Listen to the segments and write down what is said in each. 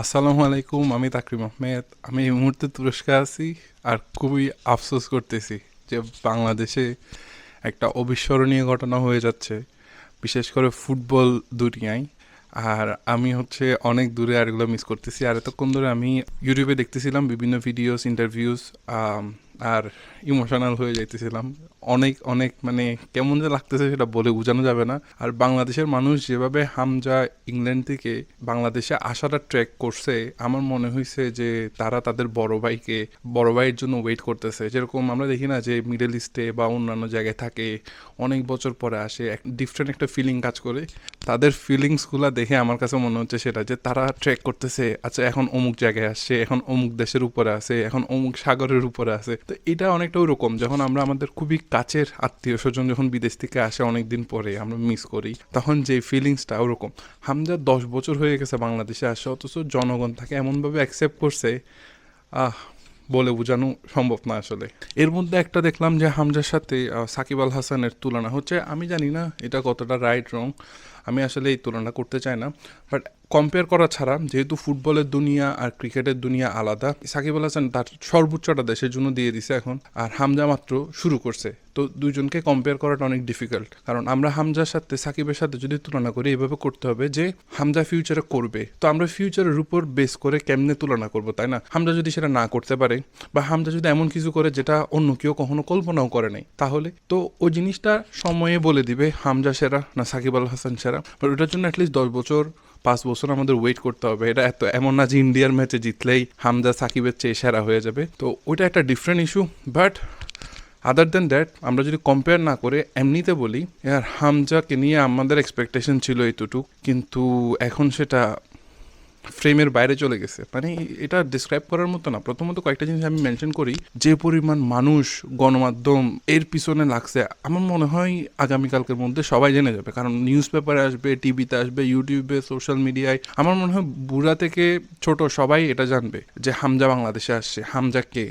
আসসালামু আলাইকুম, আমি তাকরিম আহমেদ। আমি এই মুহূর্তে তুরস্কে আছি আর খুবই আফসোস করতেছি যে বাংলাদেশে একটা অবিস্মরণীয় ঘটনা হয়ে যাচ্ছে, বিশেষ করে ফুটবল দুনিয়ায়। আর আমি অনেক দূরে আর এগুলো মিস করতেছি। আর এতক্ষণ ধরে আমি ইউটিউবে দেখতেছিলাম বিভিন্ন ভিডিওস, ইন্টারভিউস, আর ইমোশনাল হয়ে যাইতেছিলাম। অনেক অনেক মানে কেমন যে লাগতেছে সেটা বলে বোঝানো যাবে না। আর বাংলাদেশের মানুষ যেভাবে হামজা ইংল্যান্ড থেকে বাংলাদেশে আসাটা ট্র্যাক করছে, আমার মনে হয়েছে যে তারা তাদের বড় ভাইয়ের জন্য ওয়েট করতেছে। যেরকম আমরা দেখি না যে মিডল ইস্টে বা অন্যান্য জায়গায় থাকে, অনেক বছর পরে আসে, এক ডিফারেন্ট একটা ফিলিং কাজ করে। তাদের ফিলিংসগুলো দেখে আমার কাছে মনে হচ্ছে সেটা যে তারা ট্র্যাক করতেছে, আচ্ছা এখন অমুক জায়গায় আসছে, এখন অমুক দেশের উপরে আছে, এখন অমুক সাগরের উপরে আছে। তো এটা অনেকটা ওরকম, যখন আমরা আমাদের খুবই কাছের আত্মীয় স্বজন যখন বিদেশ থেকে আসে অনেক দিন পরে আমরা মিস করি, তখন যে ফিলিংসটা ওরকম। হামজা 10 বছর হয়ে গেছে বাংলাদেশে আসে, অথচ জনগণ তাকে এমনভাবে অ্যাকসেপ্ট করছে, আহ বলে বোঝানো সম্ভব না আসলে। এর মধ্যে একটা দেখলাম যে হামজার সাথে সাকিব আল হাসানের তুলনা হচ্ছে। আমি জানি না এটা কতটা রাইট রং, আমি আসলে এই তুলনা করতে চাই না, বাট কম্পেয়ার করা ছাড়া, যেহেতু ফুটবলের দুনিয়া আর ক্রিকেটের দুনিয়া আলাদা, সাকিব আল হাসান তার সর্বোচ্চটা দেশের জন্য দিয়ে দিছে এখন, আর হামজা মাত্র শুরু করছে। তো দুইজনকে কম্পেয়ার করাটা অনেক ডিফিকাল্ট, কারণ আমরা হামজার সাথে সাকিবের সাথে যদি তুলনা করি, এভাবে করতে হবে যে হামজা ফিউচারে করবে, তো আমরা ফিউচারের উপর বেস করে কেমনে তুলনা করব, তাই না? হামজা যদি সেটা না করতে পারে, বা হামজা যদি এমন কিছু করে যেটা অন্য কেউ কখনো কল্পনাও করে নাই, তাহলে তো ওই জিনিসটা সময়ে বলে দিবে হামজা সেরা না সাকিব আল হাসান সেরা। বাট ওটার জন্য অ্যাটলিস্ট 10 বছর, 5 বছর আমাদের ওয়েট করতে হবে। এটা এমন না যে ইন্ডিয়ার ম্যাচে জিতলেই হামজা সাকিবের চেয়ে সেরা হয়ে যাবে। তো ওইটা একটা different issue. But other than that, আমরা যদি কম্পেয়ার না করে এমনিতে বলি, আর হামজাকে নিয়ে আমাদের এক্সপেকটেশন ছিল এইটুকু, কিন্তু এখন সেটা ফ্রেমের বাইরে চলে গেছে। মানে এটা ডিসক্রাইব করার মতো না। প্রথমত কয়েকটা জিনিস আমি মেনশন করি, যে পরিমাণ মানুষ গণমাধ্যম এর পিছনে লাগছে, আমার মনে হয় আগামীকালকের মধ্যে সবাই জেনে যাবে, কারণ নিউজ পেপারে আসবে, টিভিতে আসবে, ইউটিউবে, সোশ্যাল মিডিয়ায়। আমার মনে হয় বুড়া থেকে ছোট সবাই এটা জানবে যে হামজা বাংলাদেশে আসছে। হামজা কে?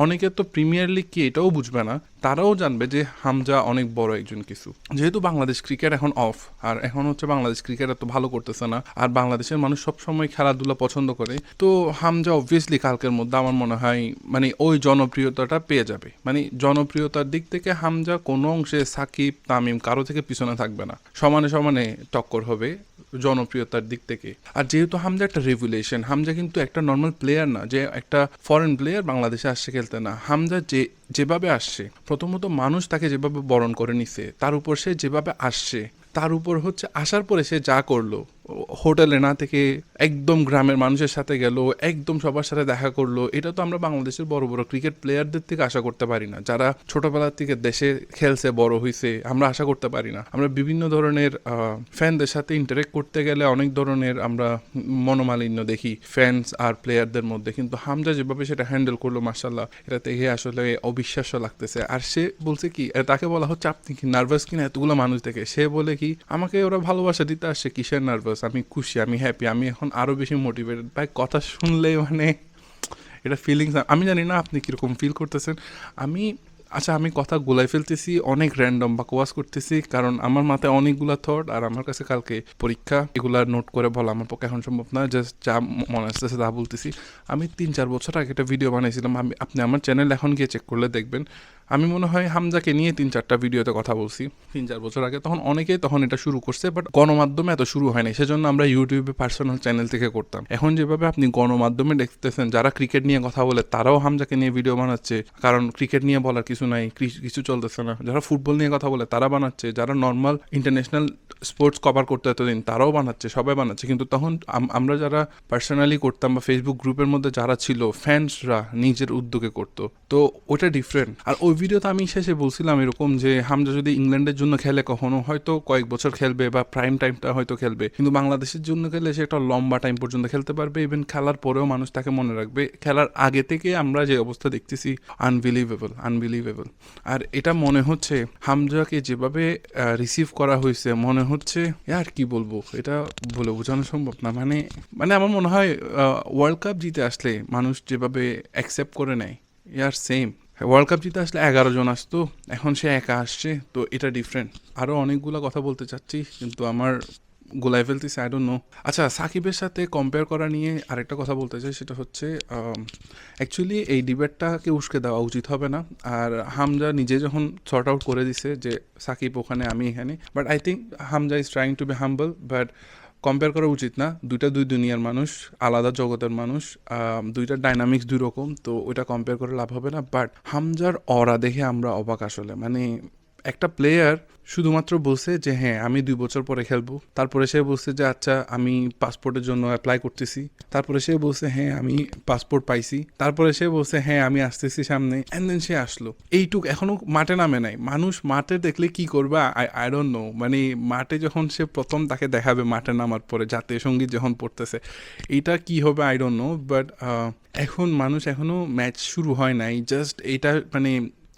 অনেকে তো প্রিমিয়ার লিগ কি এটাও বুঝবে না, তারাও জানবে যে হামজা অনেক বড় একজন কিছু। যেহেতু বাংলাদেশ ক্রিকেট এখন অফ, আর এখন বাংলাদেশ ক্রিকেট এত ভালো করতেছে না, আর বাংলাদেশের মানুষ সবসময় খেলাধুলা পছন্দ করে, তো হামজা অবভিয়াসলি কালকের মধ্যে আমার মনে হয় মানে ওই জনপ্রিয়তাটা পেয়ে যাবে। মানে জনপ্রিয়তার দিক থেকে হামজা কোনো অংশে সাকিব, তামিম কারো থেকে পিছনে থাকবে না, সমানে সমানে টক্কর হবে জনপ্রিয়তার দিক থেকে। আর যেহেতু হামজা একটা রেভুলেশন, হামজা কিন্তু একটা নর্মাল প্লেয়ার না যে একটা ফরেন প্লেয়ার বাংলাদেশে আসছে খেলতে, না। হামজা যেভাবে আসছে, প্রথমত মানুষ তাকে যেভাবে বরণ করে নিছে, তার উপর সে যেভাবে আসছে, তার উপর আসার পরে সে যা করলো, হোটেলে না থেকে একদম গ্রামের মানুষের সাথে গেল, একদম সবার সাথে দেখা করলো, এটা তো আমরা বাংলাদেশের বড় বড় ক্রিকেট প্লেয়ারদের থেকে আশা করতে পারি না, যারা ছোটবেলার থেকে দেশে খেলছে, বড় হয়েছে। আমরা আশা করতে পারি না। আমরা বিভিন্ন ধরনের ফ্যানদের সাথে ইন্টারেক্ট করতে গেলে অনেক ধরনের আমরা মনোমালিন্য দেখি ফ্যান্স আর প্লেয়ারদের মধ্যে, কিন্তু হামজা যেভাবে সেটা হ্যান্ডেল করলো, মার্শাল্লাহ, এটা দেখে আসলে অবিশ্বাস্য লাগতেছে। আর সে বলছে কি, তাকে বলা হচ্ছে আপনি কি নার্ভাস কিনা এতগুলো মানুষ দেখে? সে বলে কি, আমাকে ওরা ভালোবাসা দিতে আসছে, কিসের নার্ভাস, আমি খুশি, আমি হ্যাপি, আমি এখন আরো বেশি মোটিভেটেড। ভাই কথা শুনলে মানে এটা ফিলিংস, আমি জানি না আপনি কিরকম ফিল করতেছেন। আমি আচ্ছা, আমি কথা গোলাই ফেলতেছি, অনেক র্যান্ডম বা কোয়াস করতেছি, কারণ আমার মাথায় অনেকগুলা থট, আর আমার কাছে কালকে পরীক্ষা, এগুলা নোট করে বলা আমার পক্ষে এখন সম্ভব না। জাস্ট যা মনে আসতেছে তা বলতেছি। আমি 3-4 বছর আগে একটা ভিডিও বানিয়েছিলাম, আপনি আমার চ্যানেল এখন গিয়ে চেক করলে দেখবেন, আমি মনে হয় হামজাকে নিয়ে 3-4টা ভিডিওতে কথা বলছি 3-4 বছর আগে। তখন এটা শুরু করছে, বাট গণমাধ্যমে এত শুরু হয়নি, সেজন্য আমরা ইউটিউবে পার্সোনাল চ্যানেল থেকে করতাম। এখন যেভাবে আপনি গণমাধ্যমে দেখতেছেন, যারা ক্রিকেট নিয়ে কথা বলে তারাও হামজাকে নিয়ে ভিডিও বানাচ্ছে, কারণ ক্রিকেট নিয়ে বলার কিছু নাই, কিছু চলতেছে না। যারা ফুটবল নিয়ে কথা বলে তারা বানাচ্ছে, যারা নর্মাল ইন্টারন্যাশনাল স্পোর্টস কভার করতে এতদিন তারাও বানাচ্ছে, সবাই বানাচ্ছে। কিন্তু তখন আমরা যারা পার্সোনালি করতাম বা ফেসবুক গ্রুপের মধ্যে যারা ছিল, ফ্যান্সরা নিজের উদ্যোগে করতো, তো ওটা ডিফারেন্ট। আর ওই ভিডিওতে আমি শেষে বলছিলাম এরকম যে হামজা যদি ইংল্যান্ডের জন্য খেলে কখনো, হয়তো কয়েক বছর খেলবে বা প্রাইম টাইমটা হয়তো খেলবে, কিন্তু বাংলাদেশের জন্য খেলে সে একটা লম্বা টাইম পর্যন্ত খেলতে পারবে। ইভেন খেলার পরেও মানুষ তাকে মনে রাখবে। খেলার আগে থেকে আমরা যে অবস্থা দেখতেছি, আনবিলিভেবল। আর এটা মনে হচ্ছে হামজাকে যেভাবে রিসিভ করা হয়েছে, মনে হচ্ছে আর কি বলবো, এটা বলে বোঝানো সম্ভব না। মানে মানে আমার মনে হয় ওয়ার্ল্ড কাপ জিতে আসলে মানুষ যেভাবে অ্যাকসেপ্ট করে নেয়, ইয়ার সেম ওয়ার্ল্ড কাপ জিতে আসলে 11 জন আসতো, এখন সে একা আসছে, তো এটা ডিফারেন্ট। আরও অনেকগুলো কথা বলতে চাচ্ছি, কিন্তু আমার গোলায় ফেলতেছে, আই ডোন্ট নো। আচ্ছা, সাকিবের সাথে কম্পেয়ার করা নিয়ে আরেকটা কথা বলতে চাই, সেটা হচ্ছে অ্যাকচুয়ালি এই ডিবেটটাকে উস্কে দেওয়া উচিত হবে না। আর হামজা নিজে যখন সর্ট আউট করে দিছে যে সাকিব ওখানে আমি এখানে, but I think Hamza is trying to be humble, but compare করা উচিত না। দুই দুনিয়ার মানুষ, আলাদা জগতের মানুষ, দুইটা ডাইনামিক্স দুই রকম, তো ওইটা কম্পেয়ার করে লাভ হবে না। বাট হামজার অরা দেখে আমরা অবাক আসলে, মানে একটা প্লেয়ার শুধুমাত্র বলছে যে হ্যাঁ আমি 2 বছর পরে খেলবো, তারপরে সে বলছে যে আচ্ছা আমি পাসপোর্টের জন্য অ্যাপ্লাই করতেছি, তারপরে সে বলছে হ্যাঁ আমি পাসপোর্ট পাইছি, তারপরে সে বলছে হ্যাঁ আমি আসতেছি সামনে, অ্যান্ড দেন সে আসলো। এইটুক এখনো মাঠে নামে নাই। মানুষ মাঠে দেখলে কি করবে আই ডোন্ট নো, মানে মাঠে যখন সে প্রথম তাকে দেখাবে মাঠে নামার পরে জাতীয় সঙ্গীত যখন পড়তেছে, এইটা কি হবে আই ডোন্ট নো। বাট এখন মানুষ এখনো ম্যাচ শুরু হয় নাই, জাস্ট এইটা মানে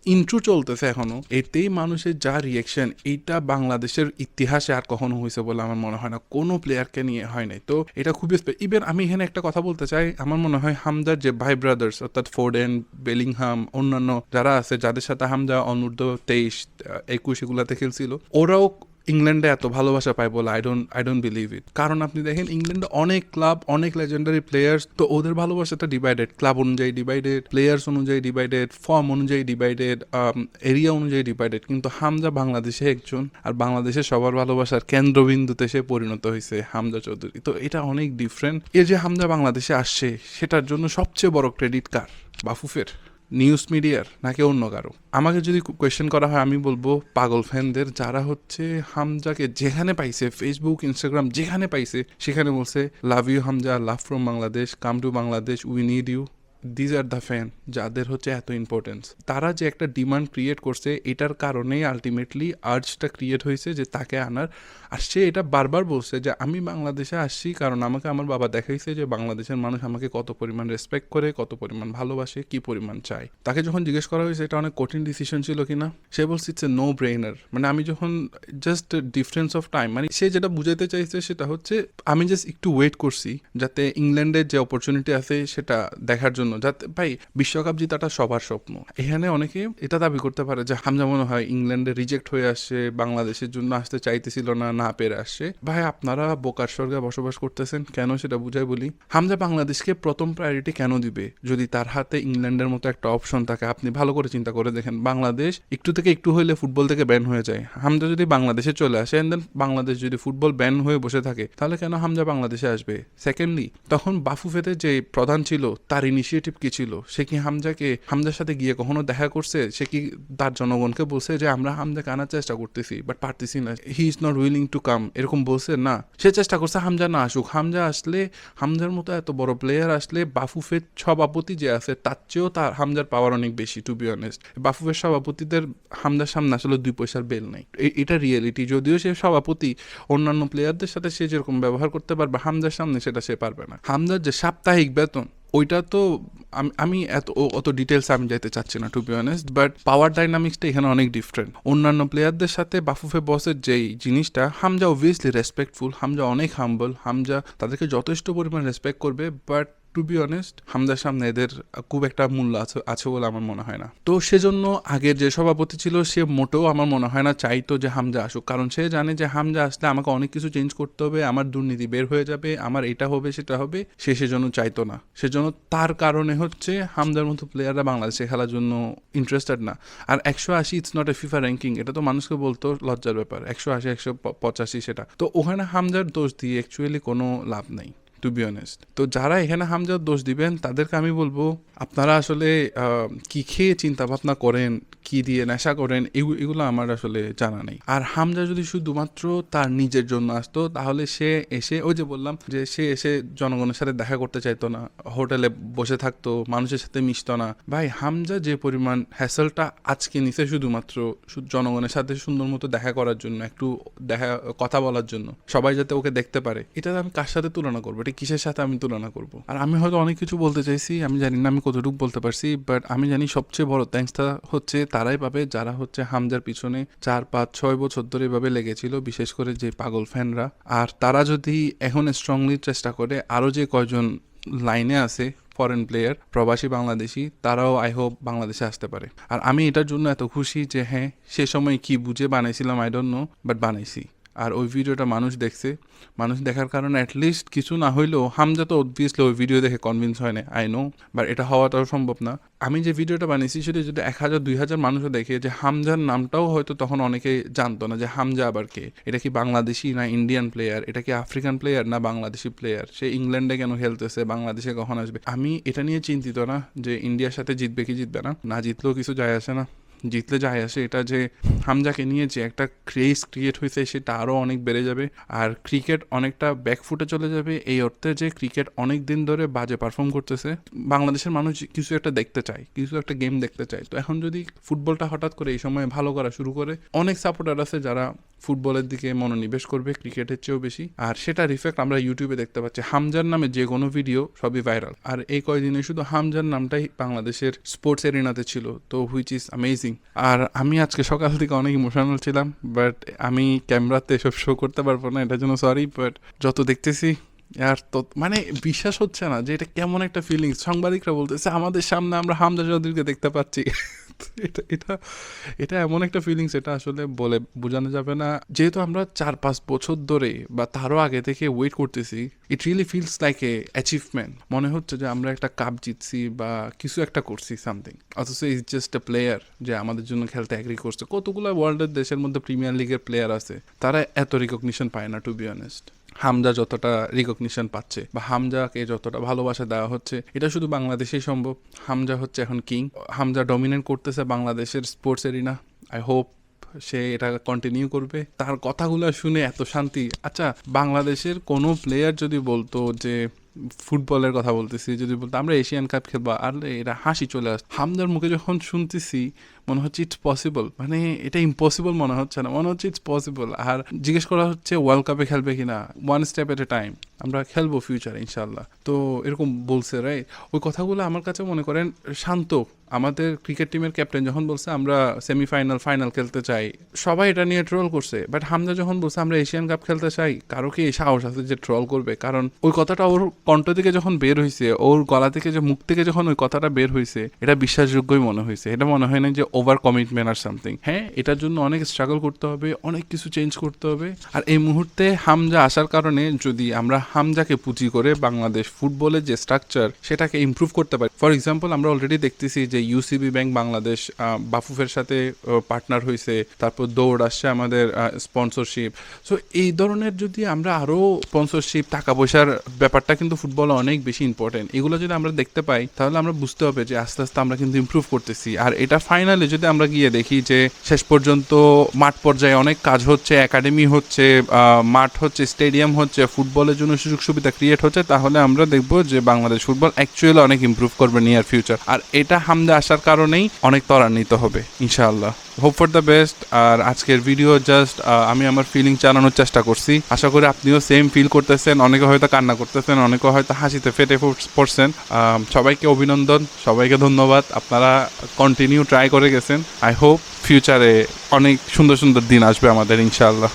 ইন্ট্রো চলতেছে এখনো, এতেই মানুষের যা রিয়েকশন, এইটা বাংলাদেশের ইতিহাসে আর কখনো হয়েছে বলে আমার মনে হয় না, কোনো প্লেয়ারকে নিয়ে হয় নাই। তো এটা খুবই ইভেন আমি এখানে একটা কথা বলতে চাই, আমার মনে হয় হামজার যে ভাই ব্রাদার্স অর্থাৎ ফোর্ডেন, বেলিংহাম, অন্যান্য যারা আছে যাদের সাথে হামজা অনূর্ধ্ব 23, 21 এগুলাতে খেলছিল, ওরাও ইংল্যান্ডে এত ভালোবাসা পায় বলে আই ডোন্ট বিলিভ ইট। কারণ আপনি দেখেন ইংল্যান্ডে অনেক ক্লাব, অনেক লেজেন্ডারি প্লেয়ার্স, তো ওদের ভালোবাসাটা ডিভাইডেড, ক্লাব অনুযায়ী ডিভাইডেড, প্লেয়ার্স অনুযায়ী ডিভাইডেড, ফর্ম অনুযায়ী ডিভাইডেড, এরিয়া অনুযায়ী ডিভাইডেড। কিন্তু হামজা বাংলাদেশে একজন, আর বাংলাদেশের সবার ভালোবাসার কেন্দ্রবিন্দুতে সে পরিণত হয়েছে হামজা চৌধুরী। তো এটা অনেক ডিফারেন্ট। এই যে হামজা বাংলাদেশে আসছে, সেটার জন্য সবচেয়ে বড় ক্রেডিট কার? বাফুফের, নিউজ মিডিয়ার, নাকি অন্য কারো? আমাকে যদি কোয়েশ্চেন করা হয় আমি বলবো পাগল ফ্যানদের, যারা হচ্ছে হামজাকে যেখানে পাইছে, ফেসবুক, ইনস্টাগ্রাম যেখানে পাইছে সেখানে বলছে love you Hamza, love from Bangladesh, come to Bangladesh, we need you. These are the fan, যাদের হচ্ছে এত ইম্পর্টেন্স। তারা যে একটা ডিমান্ড ক্রিয়েট করছে, এটার কারণেই আলটিমেটলি আর্জটা ক্রিয়েট হয়েছে যে তাকে আনার। আর সে এটা বারবার বলছে যে আমি বাংলাদেশে আসছি কারণ আমাকে আমার বাবা দেখাইছে যে বাংলাদেশের মানুষ আমাকে কত পরিমাণ রেসপেক্ট করে, কত পরিমাণ ভালোবাসে, কি পরিমাণ চায়। তাকে যখন জিজ্ঞেস করা হয়েছে এটা অনেক কঠিন ডিসিশন ছিল কিনা, সে বলছে ইটস এ নো ব্রেইনার। মানে আমি যখন জাস্ট ডিফারেন্স অফ টাইম, মানে সে যেটা বুঝাইতে চাইছে সেটা হচ্ছে আমি জাস্ট একটু ওয়েট করছি যাতে ইংল্যান্ডের যে অপরচুনিটি আছে সেটা দেখার জন্য, যাতে ভাই বিশ্বকাপ জেতাটা সবার স্বপ্ন। এখানে অনেকে এটা দাবি করতে পারে যে হামজা মনে হয় ইংল্যান্ডে রিজেক্ট হয়ে আসছে, বাংলাদেশের জন্য আসতে চাইতেছিল না, না পেরে আসছে। ভাই আপনারা বোকার স্বর্গে বসবাস করতেছেন কেন সেটা বুঝাই বলি। হামজা বাংলাদেশকে প্রথম প্রায়োরিটি কেন দিবে যদি তার হাতে ইংল্যান্ডের মতো একটা অপশন থাকে? আপনি ভালো করে চিন্তা করে দেখেন, বাংলাদেশ একটু থেকে একটু হইলে ফুটবল থেকে ব্যান হয়ে যায়। হামজা যদি বাংলাদেশে চলে আসে, এন্ড দেন বাংলাদেশ যদি ফুটবল ব্যান হয়ে বসে থাকে, তাহলে কেন হামজা বাংলাদেশে আসবে? সেকেন্ডলি, তখন বাফুফেতে যে প্রধান ছিল তার ইনিশিয়েটিভ কি ছিল? সে কি হামজার সাথে গিয়ে কখনো দেখা করছে? সে কি তার জনগণকে বলছে যে আমরা হামজাকে আনার চেষ্টা করতেছি বাট পারতেছি না, he is not willing to come, এরকম বলছে না? সে চেষ্টা করছে হামজা না আসুক। হামজা আসলে, হামজার মতো এত বড় প্লেয়ার আসলে, বাফুফের সভাপতি যে আছে তার চেয়েও তার হামজার পাওয়ার অনেক বেশি, টু বি অনেস্ট। বাফুফের সভাপতিদের হামজার সামনে আসলে 2 পয়সার বেল নাই, এটা রিয়েলিটি। যদিও সে সভাপতি, অন্যান্য প্লেয়ারদের সাথে সে যেরকম ব্যবহার করতে পারবে, হামজার সামনে সেটা সে পারবে না। হামজার যে সাপ্তাহিক বেতন, ওইটা তো আমি অত ডিটেলস আমি যাইতে চাচ্ছি না, টু বি অনেস্ট। বাট পাওয়ার ডাইনামিক্সটা এখানে অনেক ডিফারেন্ট। অন্যান্য প্লেয়ারদের সাথে বাফুফে বসের যেই জিনিসটা, হামজা অবভিয়াসলি রেসপেক্টফুল, হামজা অনেক হাম্বল, হামজা তাদেরকে যথেষ্ট পরিমাণ রেসপেক্ট করবে। বাট টু বি অনেস্ট হামজার সামনে এদের খুব একটা মূল্য আছে বলে আমার মনে হয় না। তো সেজন্য আগের যে সভাপতি ছিল সে মোটেও আমার মনে হয় না চাইতো যে হামজা আসুক, কারণ সে জানে যে হামজা আসলে আমাকে অনেক কিছু চেঞ্জ করতে হবে, আমার দুর্নীতি বের হয়ে যাবে, আমার এটা হবে সেটা হবে। সে সেজন্য চাইতো না। সেজন্য তার কারণে হচ্ছে হামজার মতো প্লেয়াররা বাংলাদেশে খেলার জন্য ইন্টারেস্টেড না। আর 180 it's not a FIFA ranking, এটা তো মানুষকে বলতো লজ্জার ব্যাপার। 180, 185 সেটা তো, ওখানে হামজার দোষ দিয়ে অ্যাকচুয়ালি কোনো লাভ নেই, টু বি অনেস্ট। তো যারা এখানে হামজার দোষ দিবেন তাদেরকে আমি বলবো আপনারা আসলে কি খেয়ে চিন্তা ভাবনা করেন, কি দিয়ে নেশা করেন, এগুলো আমার আসলে জানা নেই। আর হামজা যদি শুধুমাত্র তার নিজের জন্য আসতো, তাহলে সে এসে, ওই যে বললাম যে সে এসে জনগণের সাথে দেখা করতে চাইতো না, হোটেলে বসে থাকতো, মানুষের সাথে মিশতো না। ভাই হামজা যে পরিমাণ হ্যাসেলটা আজকে নিছে শুধুমাত্র জনগণের সাথে সুন্দর মতো দেখা করার জন্য, একটু কথা বলার জন্য, সবাই যাতে ওকে দেখতে পারে, এটা আমি কার সাথে তুলনা করবো? এটা কিসের সাথে আমি তুলনা করবো? আর আমি হয়তো অনেক কিছু বলতে চাইছি, আমি জানি না আমি কতটুকু বলতে পারছি, বাট আমি জানি সবচেয়ে বড় থ্যাঙ্কসটা হচ্ছে তারাই পাবে যারা হচ্ছে হামজার পিছনে 4-5-6 বছর ধরে এভাবে লেগেছিল, বিশেষ করে যে পাগল ফ্যানরা। আর তারা যদি এখন স্ট্রংলি চেষ্টা করে, আরও যে কয়জন লাইনে আছে ফরেন প্লেয়ার, প্রবাসী বাংলাদেশি, তারাও আই হোপ বাংলাদেশে আসতে পারে। আর আমি এটার জন্য এত খুশি যে হ্যাঁ, সে সময় কি বুঝে বানাইছিলাম আই ডোন্ট নো, বাট বানাইছি। আর ওই ভিডিওটা মানুষ দেখছে, মানুষ দেখার কারণে অ্যাটলিস্ট কিছু না হইলেও হামজা তো অবভিয়াসলি ওই ভিডিও দেখে কনভিন্স হয় না, আই নো, বাট এটা হওয়াটাও সম্ভব না। আমি যে ভিডিওটা বানিয়েছি সেটা যদি 1000-2000 মানুষও দেখে, যে হামজার নামটাও হয়তো তখন অনেকে জানতো না যে হামজা আবার কে, এটা কি বাংলাদেশি না ইন্ডিয়ান প্লেয়ার, এটা কি আফ্রিকান প্লেয়ার না বাংলাদেশি প্লেয়ার, সে ইংল্যান্ডে কেন খেলতেছে, বাংলাদেশে কখন আসবে। আমি এটা নিয়ে চিন্তিত না যে ইন্ডিয়ার সাথে জিতবে কি জিতবে না, না জিতলেও কিছু যায় আসে না, জিতলে যায় আসে এটা যে হামজাকে নিয়ে যে একটা ক্রেজ ক্রিয়েট হয়েছে সেটা আরও অনেক বেড়ে যাবে। আর ক্রিকেট অনেকটা ব্যাকফুটে চলে যাবে এই অর্থে যে ক্রিকেট অনেক দিন ধরে বাজে পারফর্ম করতেছে, বাংলাদেশের মানুষ কিছু একটা দেখতে চায়, কিছু একটা গেম দেখতে চায়। তো এখন যদি ফুটবলটা হঠাৎ করে এই সময় ভালো করা শুরু করে, অনেক সাপোর্টার আছে যারা ফুটবলের দিকে মনোনিবেশ করবে ক্রিকেটের চেয়েও বেশি, আর সেটা রিফ্লেক্ট আমরা ইউটিউবে দেখতে পাচ্ছি। হামজার নামে যে কোনো ভিডিও সবই ভাইরাল, আর এই কয়দিনে শুধু হামজার নামটাই বাংলাদেশের স্পোর্টস এরিনাতে ছিল, তো হুইচ ইজ অ্যামেজিং। আর আমি আজকে সকাল থেকে অনেক ইমোশনাল ছিলাম, বাট আমি ক্যামেরাতে এসব শো করতে পারবো না, এটার জন্য সরি। বাট যত দেখতেছি আর তো মানে বিশ্বাস হচ্ছে না যে এটা কেমন একটা ফিলিংস। সাংবাদিকরা বলতেছে আমাদের সামনে আমরা হামজা চৌধুরীকে দেখতে পাচ্ছি। এটা এটা এটা এমন একটা ফিলিংস, এটা আসলে বলে বোঝানো যাবে না। যেহেতু আমরা 4-5 বছর ধরে বা তারও আগে থেকে ওয়েট করতেছি, it really feels like a achievement. মনে হচ্ছে যে আমরা একটা কাপ জিতছি বা কিছু একটা করছি সামথিং, অথচ ইজ জাস্ট এ প্লেয়ার যে আমাদের জন্য খেলতে অ্যাগ্রি করছে। কতগুলো ওয়ার্ল্ডের দেশের মধ্যে প্রিমিয়ার লিগের প্লেয়ার আছে, তারা এত রিকগনিশন পায় না, টু বি অনেস্ট। হামজা যতটা রিকগনিশন পাচ্ছে বা হামজাকে যতটা ভালোবাসা দেওয়া হচ্ছে, এটা শুধু বাংলাদেশেই সম্ভব। হামজা হচ্ছে এখন কিং, হামজা ডমিনেট করতেছে বাংলাদেশের স্পোর্টস এরিনা। আই হোপ সে এটা কন্টিনিউ করবে। তার কথাগুলো শুনে এত শান্তি। আচ্ছা, বাংলাদেশের কোনো প্লেয়ার যদি বলতো যে ফুটবলের কথা বলতেছি, যদি বলতো আমরা এশিয়ান কাপ খেলবো, আর এরা হাসি চলে আসতো। হামজার মুখে যখন শুনতেছি মনে হচ্ছে ইটস পসিবল, মানে এটা ইম্পসিবল মনে হচ্ছে না, মনে হচ্ছে ইটস পসিবল। আর জিজ্ঞেস করা হচ্ছে ওয়ার্ল্ড কাপে খেলবে কিনা, ওয়ান স্টেপ এট এ টাইম, আমরা খেলবো ফিউচারে ইনশাল্লাহ। তো এরকম বলছে, রাইট? ওই কথাগুলো আমার কাছে মনে করেন শান্ত। আমাদের ক্রিকেট টিমের ক্যাপ্টেন যখন বলছে আমরা সেমিফাইনাল ফাইনাল খেলতে চাই, সবাই এটা নিয়ে ট্রল করছে। বাট হামজা যখন বলছে আমরা এশিয়ান কাপ খেলতে চাই, কারো কি এই সাহস আছে যে ট্রল করবে? কারণ ওই কথাটা ওর কণ্ঠ থেকে যখন বের হয়েছে, ওর গলা থেকে যে মুখ থেকে যখন ওই কথাটা বের হয়েছে, এটা বিশ্বাসযোগ্যই মনে হয়েছে। এটা মনে হয় না যে ওভার কমিটমেন্ট আর সামথিং। হ্যাঁ, এটার জন্য অনেক স্ট্রাগল করতে হবে, অনেক কিছু চেঞ্জ করতে হবে। আর এই মুহূর্তে হামজা আসার কারণে যদি আমরা হামজাকে পুঁজি করে বাংলাদেশ ফুটবলের যে স্ট্রাকচার সেটাকে ইমপ্রুভ করতে পারি। ফর এক্সাম্পল, আমরা অলরেডি দেখতেছি যে ইউসিবি ব্যাংক বাংলাদেশ বাফুফের সাথে পার্টনার হয়েছে, তারপর দৌড় আসছে আমাদের স্পন্সরশিপ। সো এই ধরনের যদি আমরা আরও স্পন্সরশিপ, টাকা পয়সার ব্যাপারটা কিন্তু ফুটবলে অনেক বেশি ইম্পর্টেন্ট। এগুলো যদি আমরা দেখতে পাই তাহলে আমরা বুঝতে হবে যে আস্তে আস্তে আমরা কিন্তু ইমপ্রুভ করতেছি। আর এটা ফাইনালি যদি আমরা গিয়ে দেখি যে শেষ পর্যন্ত মাঠ পর্যায়ে অনেক কাজ হচ্ছে, একাডেমি হচ্ছে, মাঠ হচ্ছে, স্টেডিয়াম হচ্ছে, ফুটবলের জন্য সুযোগ সুবিধা ক্রিয়েট হচ্ছে, তাহলে আমরা দেখবো যে বাংলাদেশ ফুটবল অ্যাকচুয়ালি অনেক ইমপ্রুভ করবে নিয়ার ফিউচার। আর এটা হামজা আসার কারণেই অনেক ত্বরান্বিত হবে ইনশাআল্লাহ। Hope for the best. আর আজকের ভিডিও জাস্ট আমি আমার ফিলিং জানানোর চেষ্টা করছি, আশা করি আপনিও সেম ফিল করতেছেন। অনেকে হয়তো কান্না করতেছেন, অনেকে হয়তো হাসিতে ফেটে পড়ছেন। সবাইকে অভিনন্দন, সবাইকে ধন্যবাদ, আপনারা কন্টিনিউ ট্রাই করে গেছেন। আই হোপ ফিউচারে অনেক সুন্দর সুন্দর দিন আসবে আমাদের ইনশাআল্লাহ।